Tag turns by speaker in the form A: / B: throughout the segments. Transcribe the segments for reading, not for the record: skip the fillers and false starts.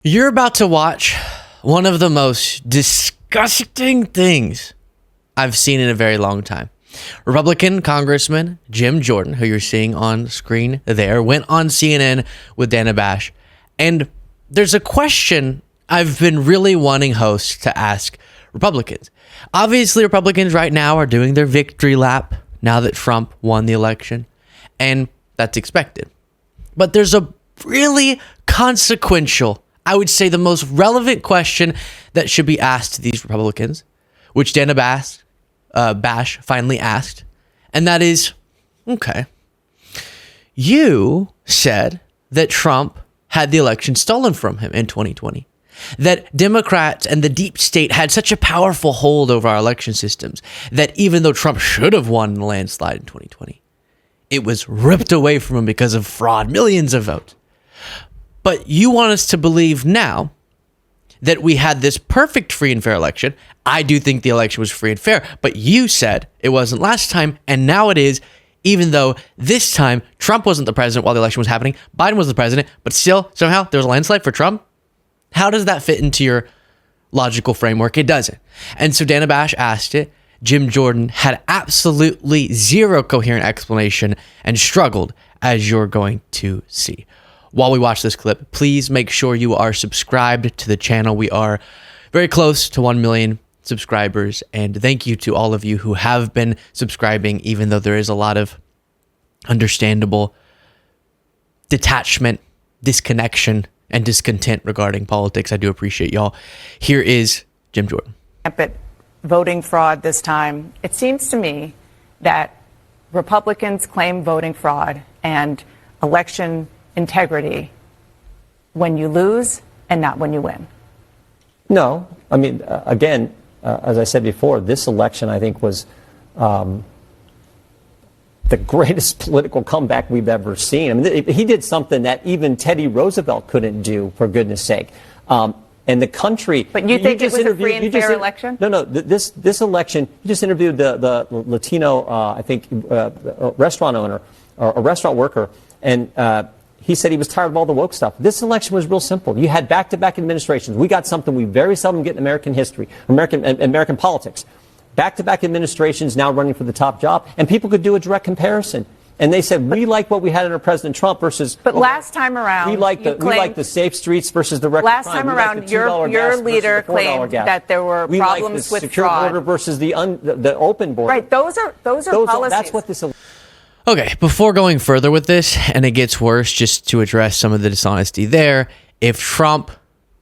A: You're about to watch one of the most disgusting things I've seen in a very long time. Republican Congressman Jim Jordan, who you're seeing on screen there, went on CNN with Dana Bash. And there's a question I've been really wanting hosts to ask Republicans. Obviously, Republicans right now are doing their victory lap now that Trump won the election, and that's expected. But there's a really consequential, I would say the most relevant question that should be asked to these Republicans, which Dana Bash finally asked, and that is, okay, you said that Trump had the election stolen from him in 2020, that Democrats and the deep state had such a powerful hold over our election systems that even though Trump should have won the landslide in 2020, it was ripped away from him because of fraud, millions of votes. But you want us to believe now that we had this perfect free and fair election. I do think the election was free and fair, but you said it wasn't last time, and now it is, even though this time Trump wasn't the president while the election was happening, Biden was the president, but still, somehow, there was a landslide for Trump? How does that fit into your logical framework? It doesn't. And so Dana Bash asked it. Jim Jordan had absolutely zero coherent explanation and struggled, as you're going to see. While we watch this clip, please make sure you are subscribed to the channel. We are very close to 1 million subscribers, and thank you to all of you who have been subscribing, even though there is a lot of understandable detachment, disconnection, and discontent regarding politics. I do appreciate y'all. Here is Jim Jordan.
B: But voting fraud this time, it seems to me that Republicans claim voting fraud and election integrity when you lose and not when you win.
C: No. I mean, again, as I said before, this election, I think, was the greatest political comeback we've ever seen. I mean, he did something that even Teddy Roosevelt couldn't do, for goodness sake. And the country...
B: But you think it was a free and fair election?
C: No. This election, you just interviewed the Latino, I think, restaurant owner, or a restaurant worker, and he said he was tired of all the woke stuff. This election was real simple. You had back-to-back administrations. We got something we very seldom get in American history, American politics. Back-to-back administrations now running for the top job, and people could do a direct comparison. And they said, we like what we had under President Trump versus...
B: But last time around,
C: we like the safe streets versus the record
B: last
C: crime.
B: time around, your leader claimed that there were problems with
C: secure
B: fraud.
C: border versus the open border.
B: Right, those are policies.
C: That's what this...
A: Okay, before going further with this, and it gets worse, just to address some of the dishonesty there, if Trump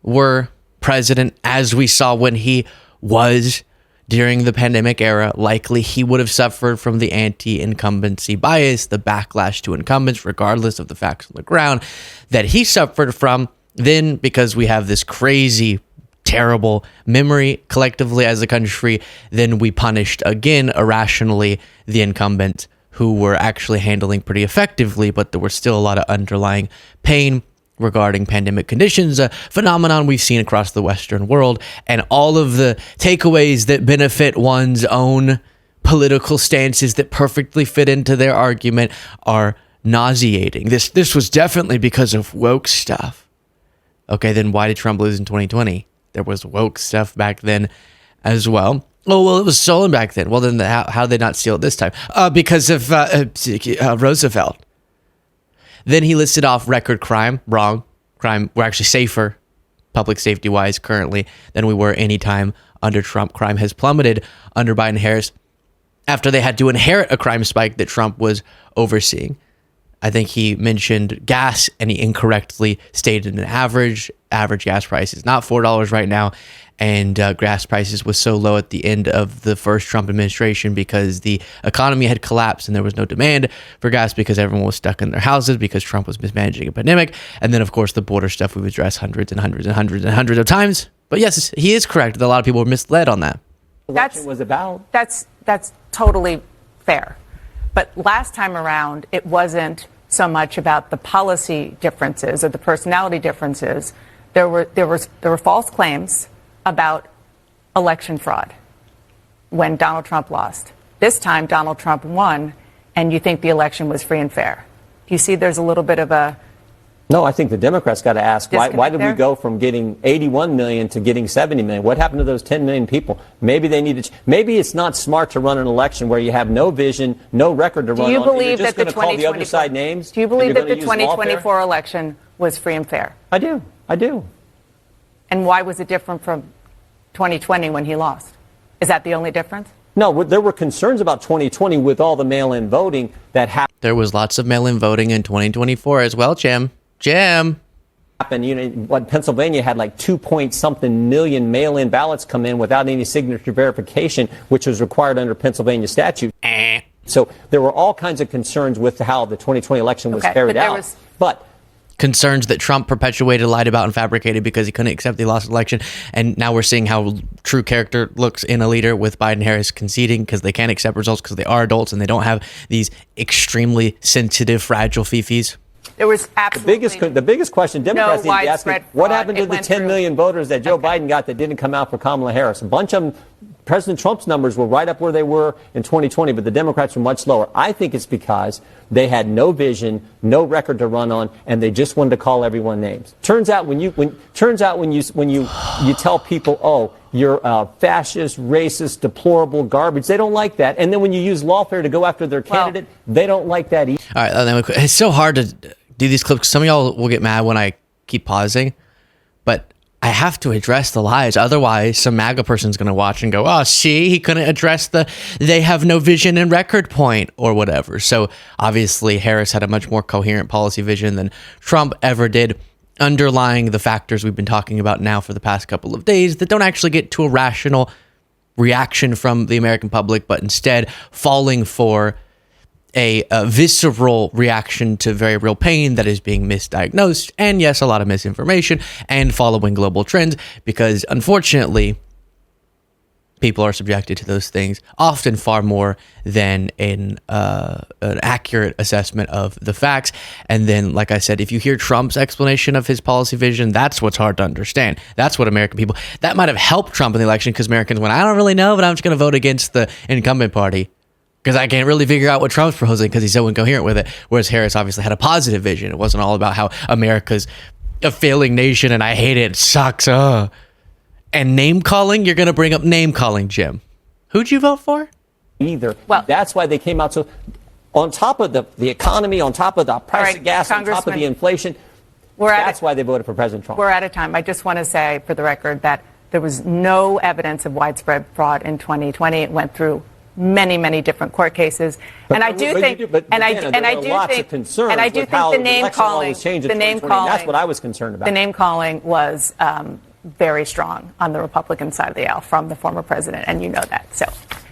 A: were president, as we saw when he was during the pandemic era, likely he would have suffered from the anti-incumbency bias, the backlash to incumbents, regardless of the facts on the ground, that he suffered from. Then, because we have this crazy, terrible memory collectively as a country, then we punished again irrationally the incumbents who were actually handling pretty effectively, but there was still a lot of underlying pain regarding pandemic conditions, a phenomenon we've seen across the Western world, and all of the takeaways that benefit one's own political stances that perfectly fit into their argument are nauseating. This was definitely because of woke stuff. Okay, then why did Trump lose in 2020? There was woke stuff back then as well. Oh, well, it was stolen back then. Well, then how did they not steal it this time? Because of Roosevelt. Then he listed off record crime. Wrong. Crime, we're actually safer, public safety-wise, currently, than we were any time under Trump. Crime has plummeted under Biden-Harris after they had to inherit a crime spike that Trump was overseeing. I think he mentioned gas, and he incorrectly stated an average. Average gas price is not $4 right now, and gas prices was so low at the end of the first Trump administration because the economy had collapsed and there was no demand for gas because everyone was stuck in their houses because Trump was mismanaging a pandemic. And then, of course, the border stuff we've addressed hundreds of times. But yes, he is correct that a lot of people were misled on that.
B: That's totally fair. But last time around, it wasn't so much about the policy differences or the personality differences. There were false claims about election fraud when Donald Trump lost. This time, Donald Trump won, and you think the election was free and fair. You see there's a little bit of a
C: No, I think the Democrats got to ask, why
B: Disconnect
C: did we
B: there?
C: go from getting 81 million to getting 70 million? What happened to those 10 million people? Maybe they need to. Maybe it's not smart to run an election where you have no vision, no record to run on.
B: Do you
C: and you're
B: believe
C: just
B: that the
C: gonna call the other
B: 2024
C: side names?
B: Do you
C: and
B: believe
C: you're
B: that
C: gonna
B: the
C: use lawfare?
B: 2024 election was free and fair?
C: I do. I do.
B: And why was it different from 2020 when he lost? Is that the only difference?
C: No, there were concerns about 2020 with all the mail-in voting that happened.
A: There was lots of mail-in voting in 2024 as well, Jim.
C: You know, what Pennsylvania had like 2-point-something million mail-in ballots come in without any signature verification, which was required under Pennsylvania statute. So there were all kinds of concerns with how the 2020 election was carried out. But
A: Concerns that Trump perpetuated, lied about, and fabricated because he couldn't accept the lost election. And now we're seeing how true character looks in a leader with Biden Harris conceding because they can't accept results because they are adults and they don't have these extremely sensitive, fragile fifis.
B: There was absolutely
C: the biggest question Democrats need to be asking,
B: widespread
C: what
B: fraud.
C: happened to
B: It
C: the
B: went
C: 10
B: through.
C: million voters that Joe Biden got that didn't come out for Kamala Harris? A bunch of them, President Trump's numbers were right up where they were in 2020, but the Democrats were much lower. I think it's because they had no vision, no record to run on, and they just wanted to call everyone names. Turns out when you tell people, oh, you're fascist, racist, deplorable, garbage, they don't like that. And then when you use lawfare to go after their candidate, they don't like that either.
A: All right, it's so hard to do these clips. Some of y'all will get mad when I keep pausing, but I have to address the lies. Otherwise, some MAGA person's going to watch and go, oh, see, he couldn't address they have no vision and record point or whatever. So obviously, Harris had a much more coherent policy vision than Trump ever did, underlying the factors we've been talking about now for the past couple of days that don't actually get to a rational reaction from the American public, but instead falling for a visceral reaction to very real pain that is being misdiagnosed, and yes, a lot of misinformation and following global trends, because unfortunately, people are subjected to those things often far more than an accurate assessment of the facts. And then, like I said, if you hear Trump's explanation of his policy vision, that's what's hard to understand. That's what American people, that might have helped Trump in the election because Americans went, I don't really know, but I'm just going to vote against the incumbent party because I can't really figure out what Trump's proposing because he's so incoherent with it. Whereas Harris obviously had a positive vision. It wasn't all about how America's a failing nation and I hate it. It sucks. And name calling, you're going to bring up name calling, Jim. Who'd you vote for?
C: Either.
B: Well,
C: that's why they came out. So on top of the economy, on top of the price of gas, on top of the inflation, that's why they voted for President Trump.
B: We're out of time. I just want to say for the record that there was no evidence of widespread fraud in 2020. It went through many different court cases, and I do think the name calling,
C: that's what I was concerned about.
B: The name calling was very strong on the Republican side of the aisle from the former president, and you know that. So,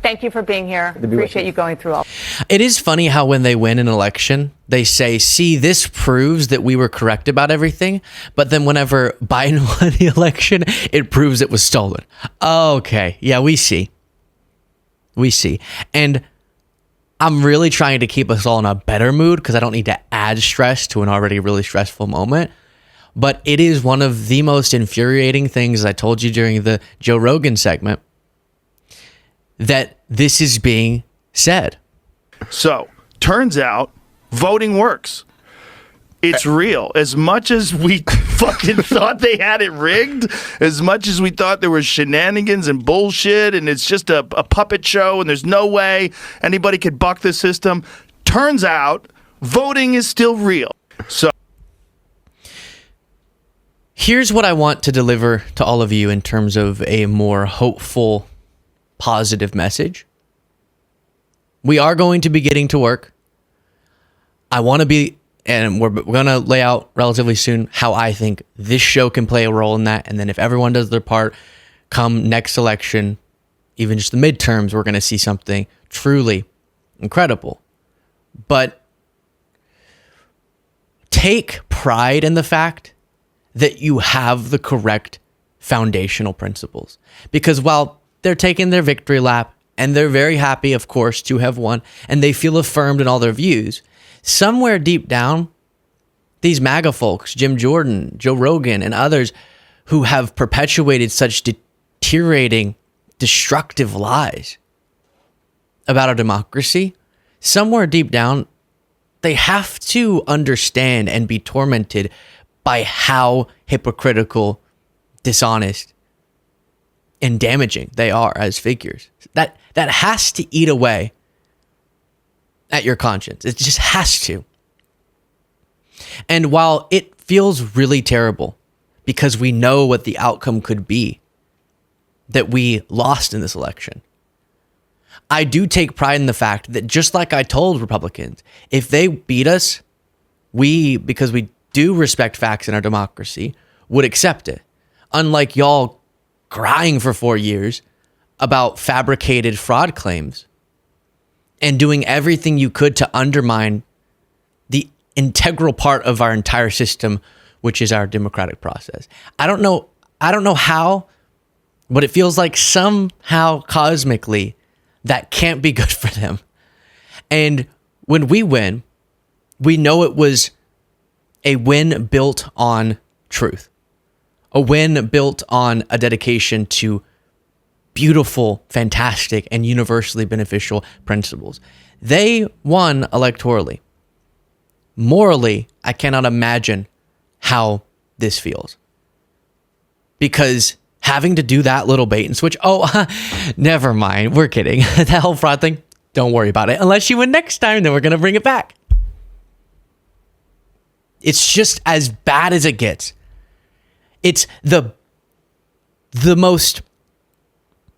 B: thank you for being here. Appreciate you going through all.
A: It is funny how when they win an election, they say, see, this proves that we were correct about everything. But then whenever Biden won the election, it proves it was stolen. Okay. Yeah, we see. And I'm really trying to keep us all in a better mood because I don't need to add stress to an already really stressful moment. But it is one of the most infuriating things, as I told you during the Joe Rogan segment, that this is being said.
D: So, turns out voting works. It's real. As much as we fucking thought they had it rigged, as much as we thought there was shenanigans and bullshit and it's just a puppet show and there's no way anybody could buck the system, turns out voting is still real. So
A: here's what I want to deliver to all of you in terms of a more hopeful, positive message. We are going to be getting to work. I want to be, and we're going to lay out relatively soon how I think this show can play a role in that. And then if everyone does their part, come next election, even just the midterms, we're going to see something truly incredible. But take pride in the fact that you have the correct foundational principles. Because while they're taking their victory lap, and they're very happy, of course, to have won, and they feel affirmed in all their views, somewhere deep down, these MAGA folks, Jim Jordan, Joe Rogan, and others who have perpetuated such deteriorating, destructive lies about our democracy, somewhere deep down, they have to understand and be tormented by how hypocritical, dishonest, and damaging they are as figures. That has to eat away at your conscience. It just has to. And while it feels really terrible because we know what the outcome could be, that we lost in this election, I do take pride in the fact that, just like I told Republicans, if they beat us, because we do respect facts in our democracy, would accept it. Unlike y'all crying for 4 years about fabricated fraud claims and doing everything you could to undermine the integral part of our entire system, which is our democratic process. I don't know how, but it feels like somehow cosmically that can't be good for them. And when we win, we know it was a win built on truth, a win built on a dedication to beautiful, fantastic, and universally beneficial principles. They won electorally. Morally, I cannot imagine how this feels. Because having to do that little bait and switch, never mind, we're kidding. That whole fraud thing, don't worry about it. Unless you win next time, then we're going to bring it back. It's just as bad as it gets. It's the most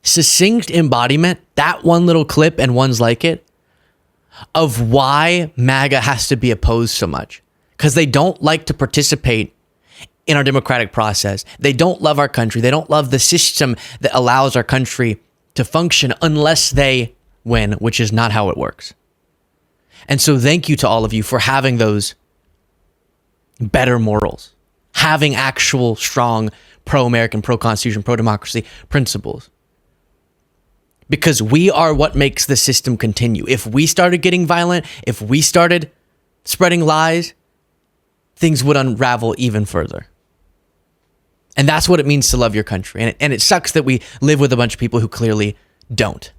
A: succinct embodiment, that one little clip and ones like it, of why MAGA has to be opposed so much. Because they don't like to participate in our democratic process. They don't love our country. They don't love the system that allows our country to function unless they win, which is not how it works. And so thank you to all of you for having those better morals, having actual strong pro-American, pro-Constitution, pro-democracy principles. Because we are what makes the system continue. If we started getting violent, if we started spreading lies, things would unravel even further. And that's what it means to love your country. And it sucks that we live with a bunch of people who clearly don't.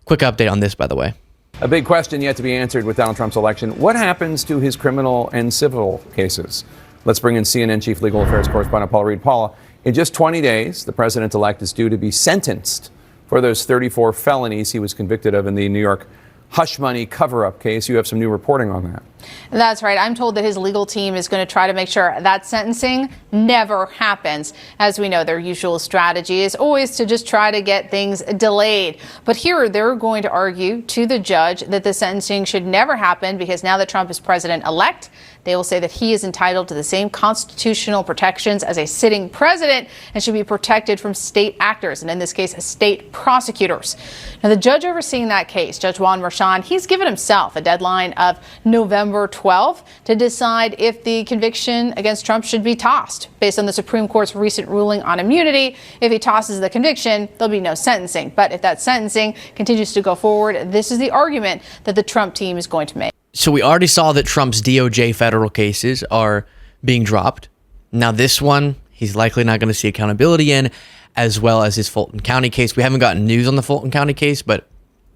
A: Quick update on this, by the way.
E: A big question yet to be answered with Donald Trump's election. What happens to his criminal and civil cases? Let's bring in CNN Chief Legal Affairs Correspondent Paula Reed. Paula, in just 20 days, the president-elect is due to be sentenced for those 34 felonies he was convicted of in the New York hush money cover-up case. You have some new reporting on that.
F: That's right. I'm told that his legal team is going to try to make sure that sentencing never happens. As we know, their usual strategy is always to just try to get things delayed. But here they're going to argue to the judge that the sentencing should never happen because now that Trump is president-elect, they will say that he is entitled to the same constitutional protections as a sitting president and should be protected from state actors, and in this case, state prosecutors. Now, the judge overseeing that case, Judge Juan Merchan, he's given himself a deadline of November 12th to decide if the conviction against Trump should be tossed. Based on the Supreme Court's recent ruling on immunity, if he tosses the conviction, there'll be no sentencing. But if that sentencing continues to go forward, this is the argument that the Trump team is going to make.
A: So we already saw that Trump's DOJ federal cases are being dropped. Now this one, he's likely not going to see accountability in, as well as his Fulton County case. We haven't gotten news on the Fulton County case, but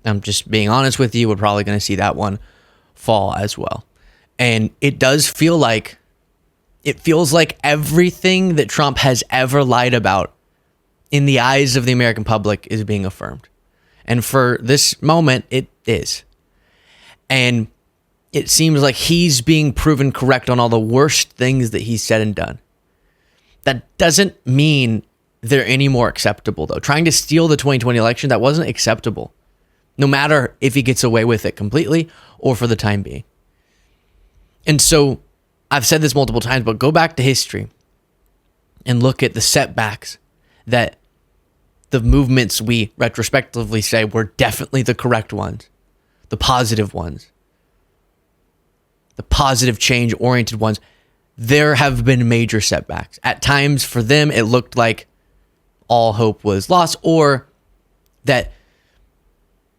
A: I'm just being honest with you, we're probably going to see that one fall as well. And it feels like everything that Trump has ever lied about in the eyes of the American public is being affirmed. And for this moment, it is. And it seems like he's being proven correct on all the worst things that he's said and done. That doesn't mean they're any more acceptable, though. Trying to steal the 2020 election, that wasn't acceptable. No matter if he gets away with it completely or for the time being. And so I've said this multiple times, but go back to history and look at the setbacks that the movements we retrospectively say were definitely the correct ones, the positive ones, the positive change-oriented ones. There have been major setbacks. At times for them, it looked like all hope was lost or that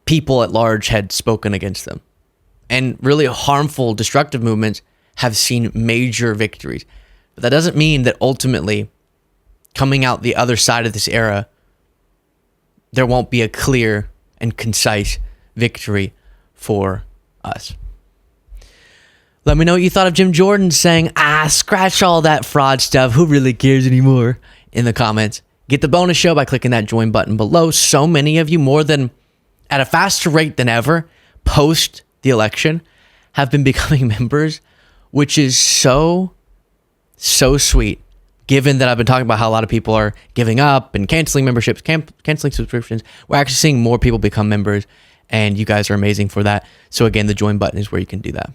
A: people at large had spoken against them. And really harmful, destructive movements have seen major victories. But that doesn't mean that ultimately, coming out the other side of this era, there won't be a clear and concise victory for us. Let me know what you thought of Jim Jordan saying, scratch all that fraud stuff. Who really cares anymore? In the comments. Get the bonus show by clicking that join button below. So many of you, more than at a faster rate than ever, post the election, have been becoming members, which is so sweet. Given that I've been talking about how a lot of people are giving up and canceling memberships, canceling subscriptions, we're actually seeing more people become members, and you guys are amazing for that. So again, the join button is where you can do that.